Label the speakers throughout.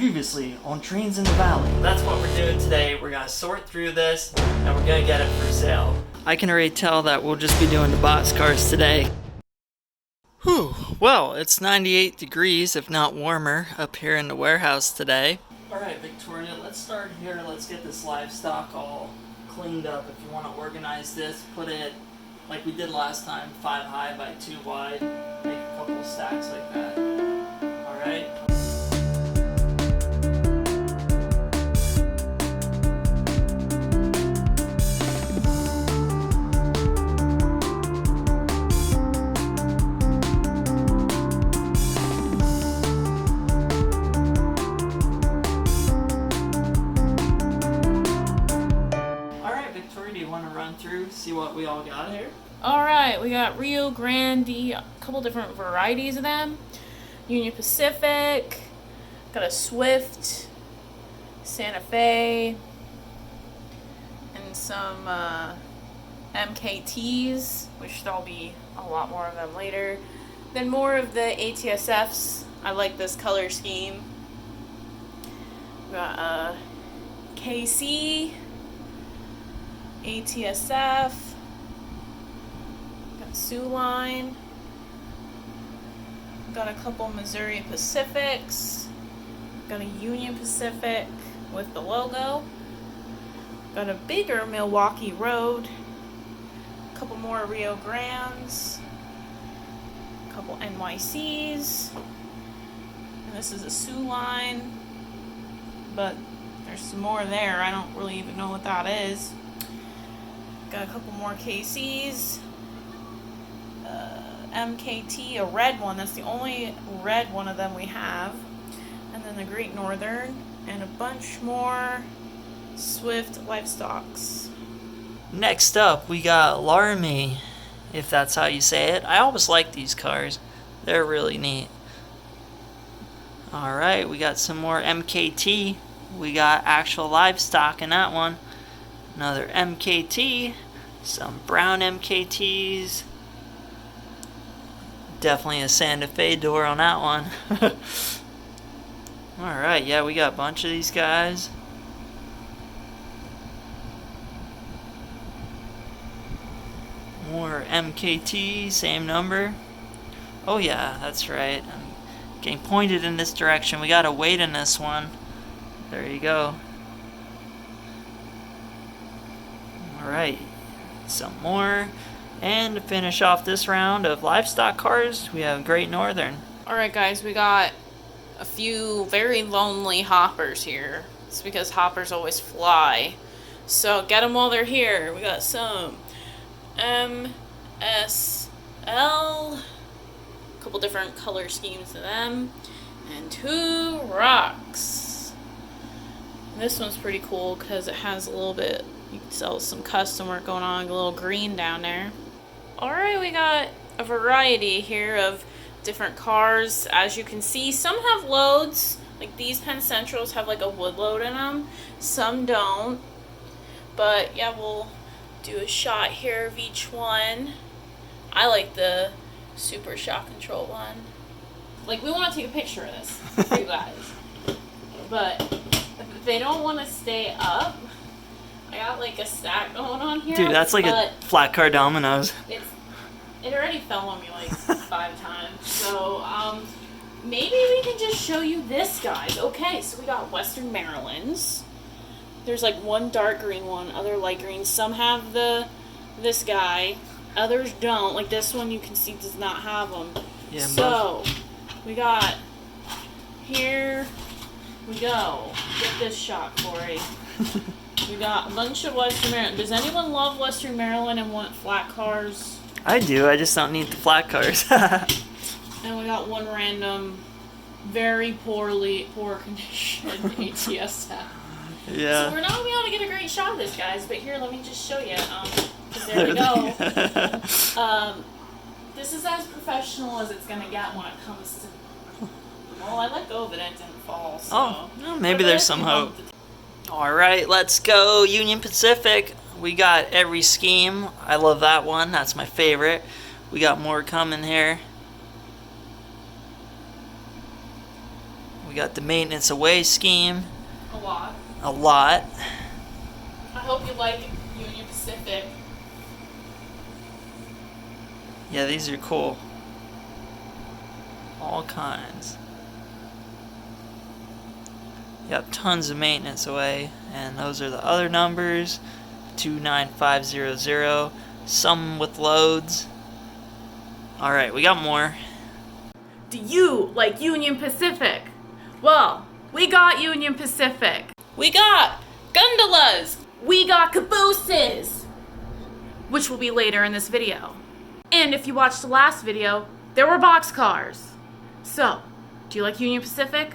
Speaker 1: Previously on Trains in the Valley. That's what we're doing today. We're gonna sort through this and we're gonna get it for sale. I can already tell that we'll just be doing the boxcars today. Whew, well, it's 98 degrees, if not warmer, up here in the warehouse today. Alright, Victoria, let's start here. Let's get this livestock all cleaned up. If you want to organize this, put it like we did last time, 5 high by 2 wide. Make a couple of stacks like that. Alright? Through, see what we all got here.
Speaker 2: Alright, we got Rio Grande, a couple different varieties of them. Union Pacific, got a Swift, Santa Fe, and some MKTs, which there'll be a lot more of them later. Then more of the ATSFs. I like this color scheme. We got KC, ATSF, got Sioux Line, got a couple Missouri Pacifics, got a Union Pacific with the logo, got a bigger Milwaukee Road, a couple more Rio Grandes, a couple NYCs, and this is a Sioux Line, but there's some more there. I don't really even know what that is. Got a couple more KCs, MKT, a red one. That's the only red one of them we have. And then the Great Northern, and a bunch more Swift Livestocks.
Speaker 1: Next up, we got Laramie, if that's how you say it. I always like these cars. They're really neat. Alright, we got some more MKT. We got actual livestock in that one. Another MKT, some brown MKTs, definitely a Santa Fe door on that one. Alright, yeah, we got a bunch of these guys. More MKT, same number. Oh yeah, that's right. I'm getting pointed in this direction. We got a weight in this one. There you go. Alright, some more. And to finish off this round of livestock cars, we have Great Northern.
Speaker 2: Alright guys, we got a few very lonely hoppers here. It's because hoppers always fly. So get them while they're here. We got some MSL, a couple different color schemes of them, and 2 rocks. This one's pretty cool because it has a little bit, you can sell some custom work going on, a little green down there. Alright, we got a variety here of different cars. As you can see, some have loads, like these Penn Centrals have like a wood load in them. Some don't. But yeah, we'll do a shot here of each one. I like the Super Shock Control one. Like, we want to take a picture of this for you guys. But if they don't want to stay up, I got like a stack going on here.
Speaker 1: Dude, that's like a flat car dominoes.
Speaker 2: It already fell on me like 5 times. So, maybe we can just show you this, guys. Okay, so we got Western Marylands. There's like one dark green one, other light green. Some have this guy, others don't. Like this one, you can see does not have them. Yeah. So we got, here we go. Get this shot, Corey. We got a bunch of Western Maryland. Does anyone love Western Maryland and want flat cars?
Speaker 1: I do. I just don't need the flat cars.
Speaker 2: And we got one random, very poor condition ATSF.
Speaker 1: Yeah.
Speaker 2: So we're not going to be able to get a great shot of this, guys, but here, let me just show you. There we go. This is as professional as it's going to get when it comes to... Well, I let go of it and it didn't fall, so...
Speaker 1: Oh, well, maybe there's some hope. Alright, let's go Union Pacific. We got every scheme. I love that one. That's my favorite. We got more coming here. We got the maintenance away scheme.
Speaker 2: A lot.
Speaker 1: A lot.
Speaker 2: I hope you like Union Pacific.
Speaker 1: Yeah, these are cool. All kinds. You have tons of maintenance away, and those are the other numbers. 29500. Some with loads. Alright, we got more.
Speaker 2: Do you like Union Pacific? Well, we got Union Pacific. We got Gondolas. We got Cabooses, which will be later in this video. And if you watched the last video, there were boxcars. So, do you like Union Pacific?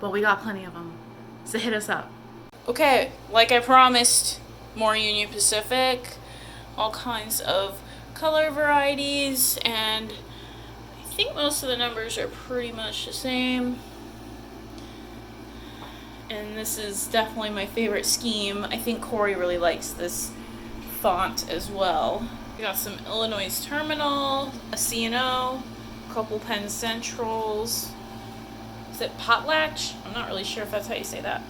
Speaker 2: Well, we got plenty of them. So hit us up. Okay, like I promised, more Union Pacific. All kinds of color varieties, and I think most of the numbers are pretty much the same. And this is definitely my favorite scheme. I think Corey really likes this font as well. We got some Illinois Terminal, a C&O, a couple Penn Centrals. Is it Potlatch? I'm not really sure if that's how you say that.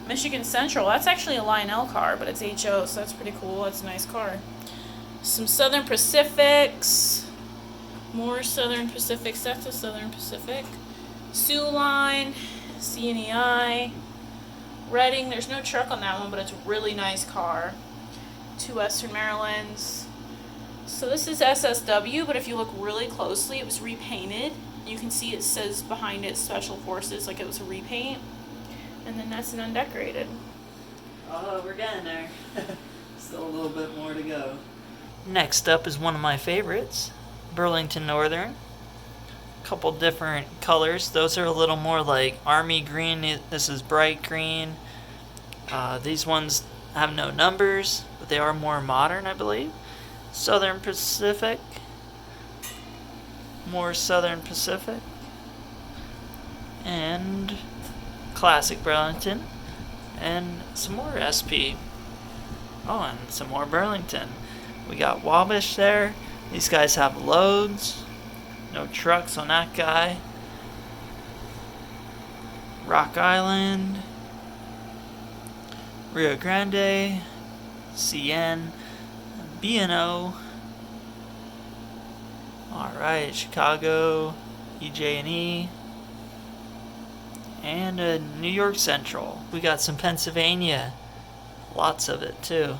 Speaker 2: Michigan Central. That's actually a Lionel car, but it's HO, so that's pretty cool. That's a nice car. Some Southern Pacifics. More Southern Pacifics. That's a Southern Pacific. Sioux Line, CNEI. Reading. There's no truck on that one, but it's a really nice car. Two Western Marylands. So this is SSW, but if you look really closely, it was repainted. You can see it says behind it Special Forces, like it was a repaint. And then that's an Undecorated.
Speaker 1: Oh, we're getting there. Still a little bit more to go. Next up is one of my favorites, Burlington Northern. Couple different colors. Those are a little more like army green. This is bright green. These ones have no numbers, but they are more modern, I believe. Southern Pacific. More Southern Pacific. And classic Burlington. And some more SP. Oh, and some more Burlington. We got Wabash there. These guys have loads. No trucks on that guy. Rock Island. Rio Grande. CN. B&O. Alright, Chicago. EJ&E. And New York Central. We got some Pennsylvania. Lots of it too.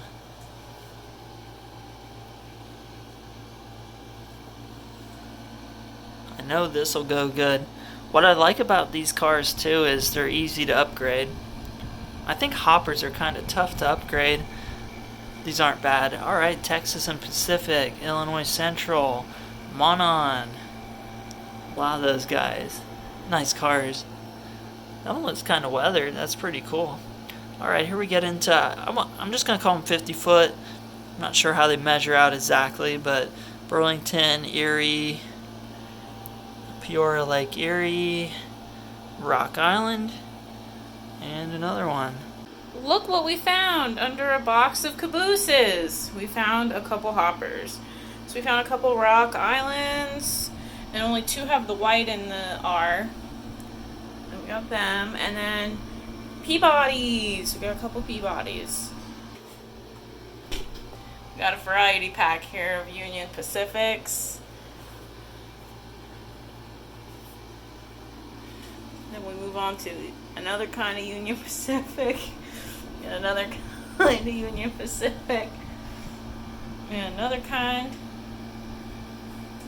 Speaker 1: I know this will go good. What I like about these cars too is they're easy to upgrade. I think hoppers are kind of tough to upgrade. These aren't bad. Alright, Texas and Pacific, Illinois Central, Monon. A lot of those guys. Nice cars. That one looks kind of weathered. That's pretty cool. Alright, here we get into... I'm just going to call them 50 foot. I'm not sure how they measure out exactly, but Burlington, Erie, Peoria Lake Erie, Rock Island, and another one.
Speaker 2: Look what we found under a box of cabooses. We found a couple hoppers. So we found a couple Rock Islands, and only two have the white and the R. And we got them, and then Peabodys. We got a couple Peabodys. We got a variety pack here of Union Pacifics. Then we move on to another kind of Union Pacific, and another kind of Union Pacific, and another kind.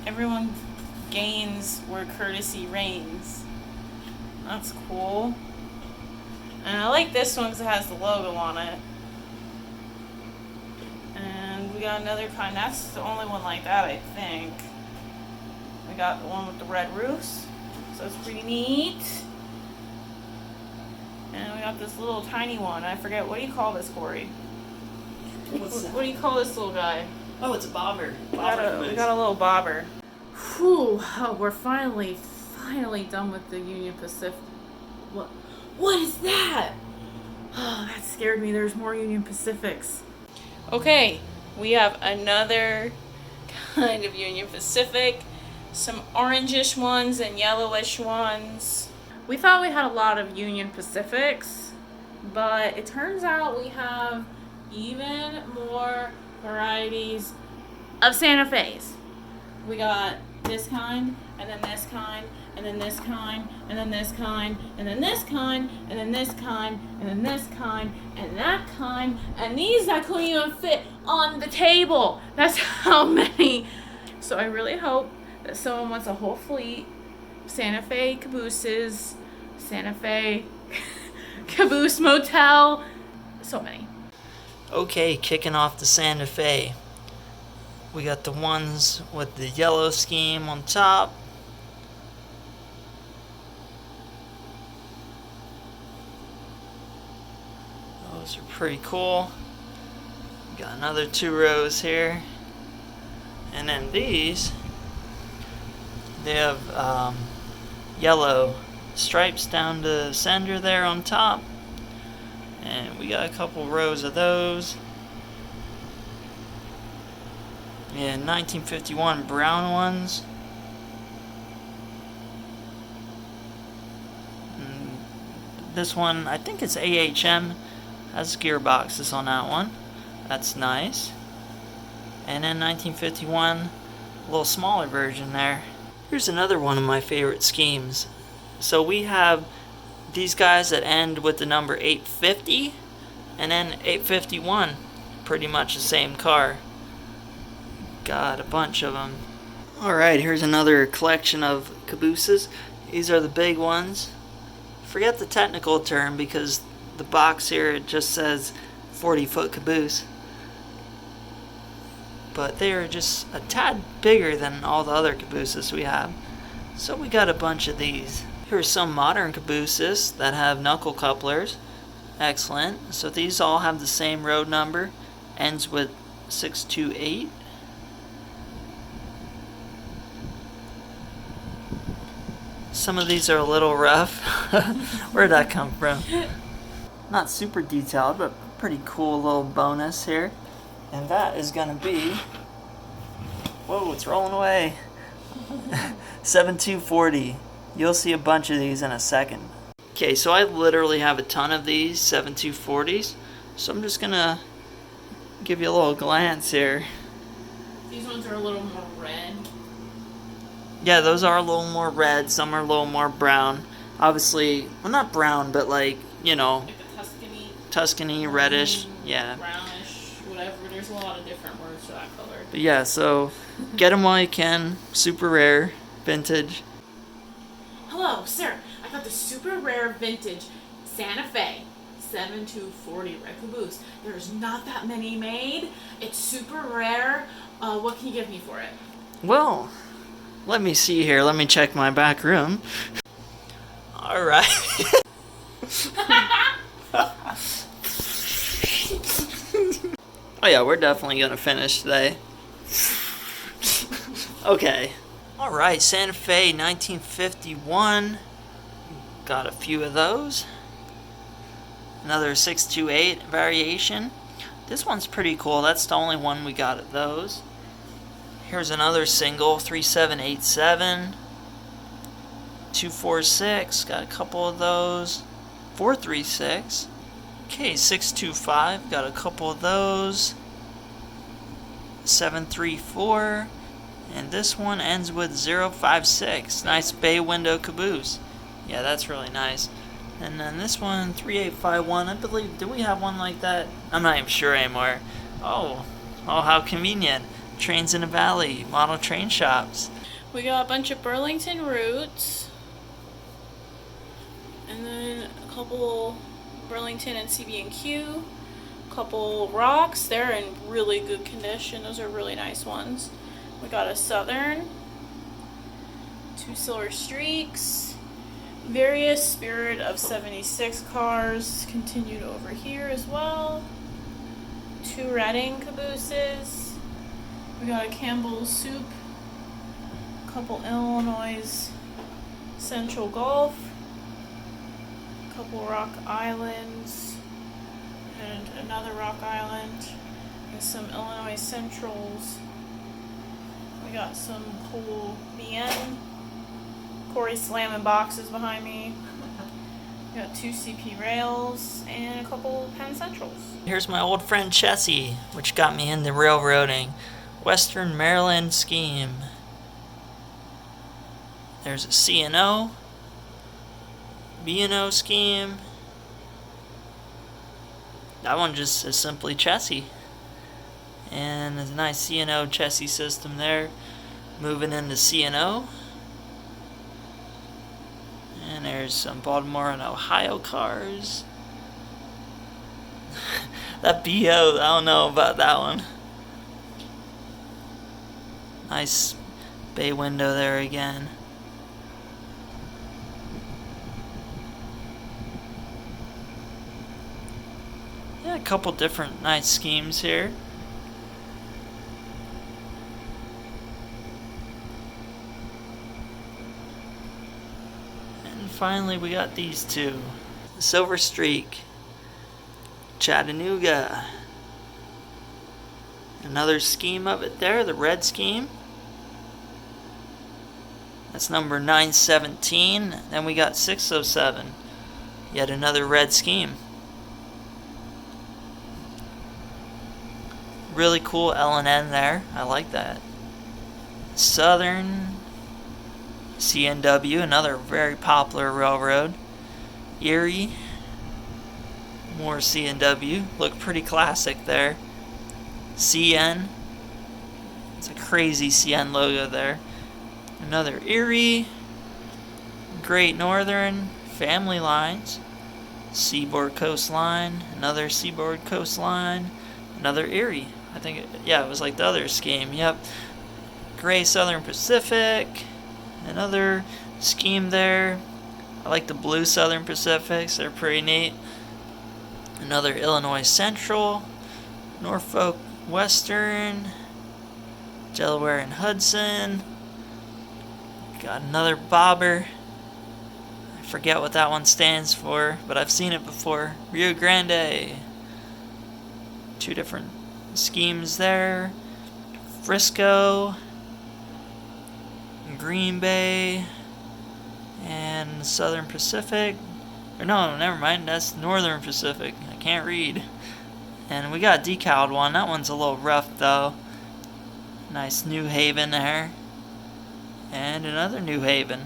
Speaker 2: Everyone gains where courtesy reigns. That's cool. And I like this one because it has the logo on it. And we got another kind. That's the only one like that, I think. We got the one with the red roofs. So that's pretty neat. And we got this little tiny one. I forget, what do you call this, Corey? What do you call this little guy?
Speaker 1: Oh, it's a bobber.
Speaker 2: We got a little bobber. Whew, oh, we're finally done with the Union Pacific. What is that? Oh, that scared me. There's more Union Pacifics. Okay, we have another kind of Union Pacific. Some orangish ones and yellowish ones. We thought we had a lot of Union Pacifics, but it turns out we have even more varieties of Santa Fe's. We got this kind, and then this kind, and then this kind, and then this kind, and then this kind, and then this kind, and then this kind, and that kind, and these that couldn't even fit on the table. That's how many. So I really hope that someone wants a whole fleet. Santa Fe Cabooses, Santa Fe Caboose Motel, so many.
Speaker 1: Okay, kicking off the Santa Fe. We got the ones with the yellow scheme on top. Those are pretty cool. Got another 2 rows here. And then these, they have yellow stripes down the center there on top. And we got a couple rows of those. Yeah, 1951 brown ones. And this one, I think it's AHM, has gearboxes on that one. That's nice. And then 1951, a little smaller version there. Here's another one of my favorite schemes. So we have these guys that end with the number 850 and then 851. Pretty much the same car. Got a bunch of them. Alright, here's another collection of cabooses. These are the big ones. Forget the technical term because the box here it just says 40-foot caboose. But they are just a tad bigger than all the other cabooses we have. So we got a bunch of these. Here's some modern cabooses that have knuckle couplers. Excellent. So these all have the same road number. Ends with 628. Some of these are a little rough. Where'd that come from? Not super detailed, but pretty cool little bonus here. And that is going to be... Whoa, it's rolling away. 7240. You'll see a bunch of these in a second. Okay, so I literally have a ton of these 7240s. So I'm just going to give you a little glance here.
Speaker 2: These ones are a little more red.
Speaker 1: Yeah, those are a little more red. Some are a little more brown. Obviously, well, not brown, but like, you know,
Speaker 2: Like the
Speaker 1: Tuscany, reddish. Yeah.
Speaker 2: Brownish, whatever. There's a lot of different words for that color.
Speaker 1: But yeah, so get them while you can. Super rare, vintage.
Speaker 2: Hello, sir. I got the super rare vintage Santa Fe 7240 red caboose. There's not that many made. It's super rare. What can you give me for it?
Speaker 1: Well, let me see here. Let me check my back room. All right. Oh yeah, we're definitely gonna finish today. Okay. All right, Santa Fe 1951. Got a few of those. Another 628 variation. This one's pretty cool. That's the only one we got of those. Here's another single, 3787, 246, got a couple of those, 436, okay, 625, got a couple of those, 734, and this one ends with 056, nice bay window caboose. Yeah, that's really nice. And then this one, 3851, I believe, do we have one like that? I'm not even sure anymore. Oh, how convenient. Trains in the Valley, model train shops.
Speaker 2: We got a bunch of Burlington roots. And then a couple Burlington and CB&Q. A couple rocks. They're in really good condition. Those are really nice ones. We got a Southern. 2 Silver Streaks. Various Spirit of 76 cars continued over here as well. 2 Reading cabooses. We got a Campbell's Soup, a couple Illinois Central Gulf, a couple Rock Islands, and another Rock Island, and some Illinois Centrals. We got some cool BN. Corey slamming boxes behind me. We got 2 CP rails and a couple Penn Centrals.
Speaker 1: Here's my old friend Chessie, which got me into railroading. Western Maryland scheme. There's a C&O, B&O scheme. That one just is simply Chessie. And there's a nice C&O chassis system there. Moving into C&O. And there's some Baltimore and Ohio cars. That BO, I don't know about that one. Nice bay window there again. Yeah, a couple different nice schemes here. And finally we got these two. The Silver Streak, Chattanooga. Another scheme of it there, the red scheme. That's number 917. Then we got 607. Yet another red scheme. Really cool L&N there. I like that. Southern CNW, another very popular railroad. Erie. More CNW. Look pretty classic there. CN. It's a crazy CN logo there. Another Erie. Great Northern. Family Lines. Seaboard Coastline. Another Seaboard Coastline. Another Erie. I think, it was like the other scheme. Yep. Gray Southern Pacific. Another scheme there. I like the blue Southern Pacifics. They're pretty neat. Another Illinois Central. Norfolk Western. Delaware and Hudson. Got another bobber. I forget what that one stands for, but I've seen it before. Rio Grande. 2 different schemes there. Frisco. Green Bay. And Southern Pacific. Or no, never mind. That's Northern Pacific. I can't read. And we got a decaled one. That one's a little rough though. Nice New Haven there. And another New Haven.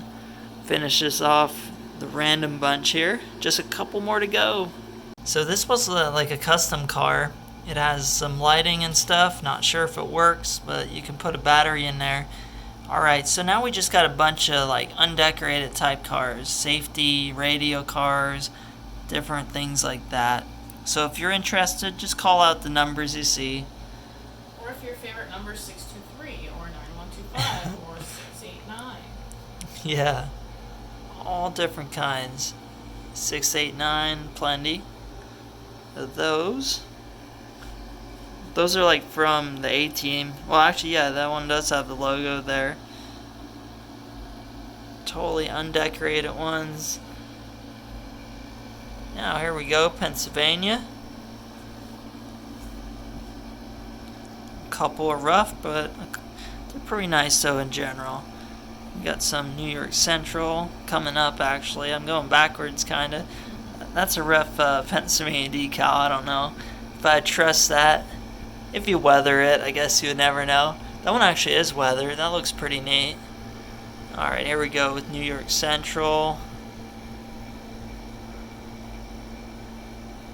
Speaker 1: Finish this off the random bunch here. Just a couple more to go. So this was like a custom car. It has some lighting and stuff. Not sure if it works, but you can put a battery in there. Alright, so now we just got a bunch of like undecorated type cars. Safety, radio cars, different things like that. So if you're interested, just call out the numbers you see.
Speaker 2: Or if your favorite number is 623 or 9125 or 689.
Speaker 1: Yeah, all different kinds. 689, plenty of those. Those are like from the A-Team. Well, actually, yeah, that one does have the logo there. Totally undecorated ones. Now, here we go, Pennsylvania. A couple are rough, but they're pretty nice, though, in general. We got some New York Central coming up, actually. I'm going backwards, kind of. That's a rough Pennsylvania decal. I don't know if I trust that. If you weather it, I guess you would never know. That one actually is weathered. That looks pretty neat. Alright, here we go with New York Central.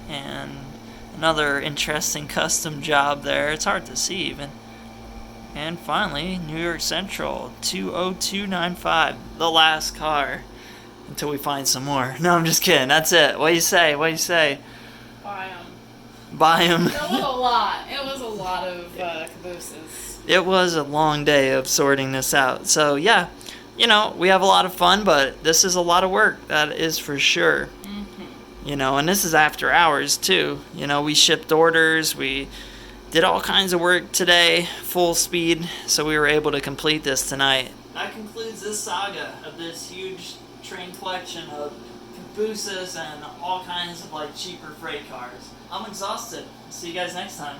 Speaker 1: And another interesting custom job there. It's hard to see even. And finally, New York Central 20295. The last car. Until we find some more. No, I'm just kidding. That's it. What do you say? What do you say?
Speaker 2: Buy them.
Speaker 1: Buy them.
Speaker 2: It was a lot. It was a lot of cabooses.
Speaker 1: It was a long day of sorting this out. So, yeah. You know, we have a lot of fun, but this is a lot of work. That is for sure. You know, and this is after hours too. You know, we shipped orders, we did all kinds of work today, full speed, so we were able to complete this tonight. That concludes this saga of this huge train collection of cabooses and all kinds of like cheaper freight cars. I'm exhausted. See you guys next time.